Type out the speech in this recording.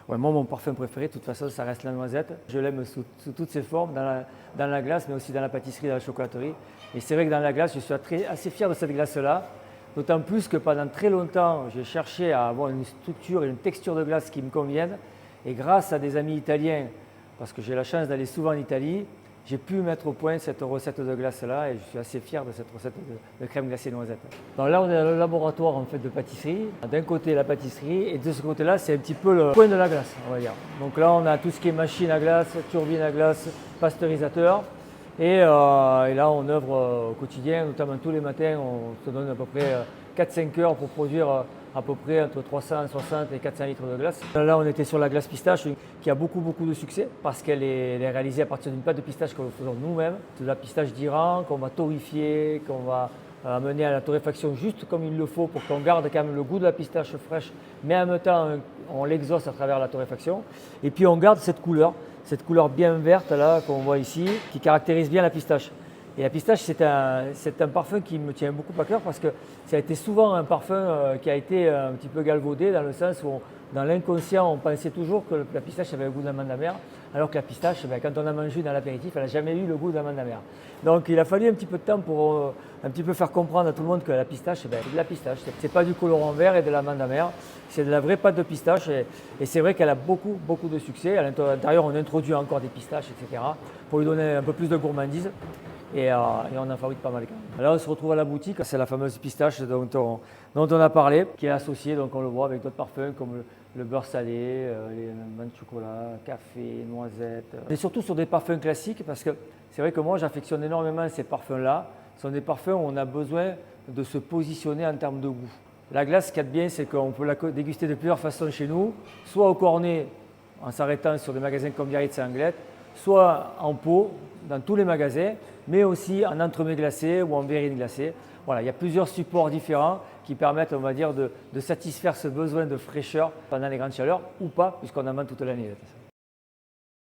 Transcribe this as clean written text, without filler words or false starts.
Ouais, moi, mon parfum préféré, de toute façon, ça reste la noisette. Je l'aime sous toutes ses formes, dans la glace, mais aussi dans la pâtisserie, dans la chocolaterie. Et c'est vrai que dans la glace, je suis assez fier de cette glace-là. D'autant plus que pendant très longtemps, j'ai cherché à avoir une structure et une texture de glace qui me conviennent. Et grâce à des amis italiens, parce que j'ai la chance d'aller souvent en Italie, j'ai pu mettre au point cette recette de glace-là et je suis assez fier de cette recette de crème glacée noisette. Donc là, on est dans le laboratoire en fait, de pâtisserie. D'un côté, la pâtisserie et de ce côté-là, c'est un petit peu le point de la glace, on va dire. Donc là, on a tout ce qui est machine à glace, turbine à glace, pasteurisateur. Et là, on œuvre au quotidien, notamment tous les matins, on se donne à peu près 4-5 heures pour produire à peu près entre 360 et 400 litres de glace. Là, on était sur la glace pistache qui a beaucoup de succès parce qu'elle est réalisée à partir d'une pâte de pistache que nous faisons nous-mêmes. C'est de la pistache d'Iran qu'on va torréfier, qu'on va amener à la torréfaction juste comme il le faut pour qu'on garde quand même le goût de la pistache fraîche, mais en même temps, on l'exauce à travers la torréfaction. Et puis, on garde cette couleur bien verte là qu'on voit ici, qui caractérise bien la pistache. Et la pistache, c'est un parfum qui me tient beaucoup à cœur parce que ça a été souvent un parfum qui a été un petit peu galvaudé dans le sens où, dans l'inconscient, on pensait toujours que la pistache avait le goût d'amande amère, alors que la pistache, quand on a mangé dans l'apéritif, elle n'a jamais eu le goût d'amande amère. Donc il a fallu un petit peu de temps pour un petit peu faire comprendre à tout le monde que la pistache, c'est de la pistache. C'est pas du colorant vert et de l'amande amère, c'est de la vraie pâte de pistache et c'est vrai qu'elle a beaucoup de succès. À l'intérieur, on introduit encore des pistaches, etc. pour lui donner un peu plus de gourmandise. Et on en fabrique pas mal. Là, on se retrouve à la boutique, c'est la fameuse pistache dont on a parlé, qui est associée, donc on le voit avec d'autres parfums comme le beurre salé, les menthes de chocolat, café, noisette. Et surtout sur des parfums classiques, parce que c'est vrai que moi j'affectionne énormément ces parfums-là. Ce sont des parfums où on a besoin de se positionner en termes de goût. La glace, ce qu'il y a de bien, c'est qu'on peut la déguster de plusieurs façons chez nous, soit au cornet, en s'arrêtant sur des magasins comme Biarritz et Anglette, soit en pot, dans tous les magasins, mais aussi en entremets glacés ou en verrine glacée. Voilà, il y a plusieurs supports différents qui permettent, on va dire, de satisfaire ce besoin de fraîcheur pendant les grandes chaleurs ou pas, puisqu'on en mange toute l'année.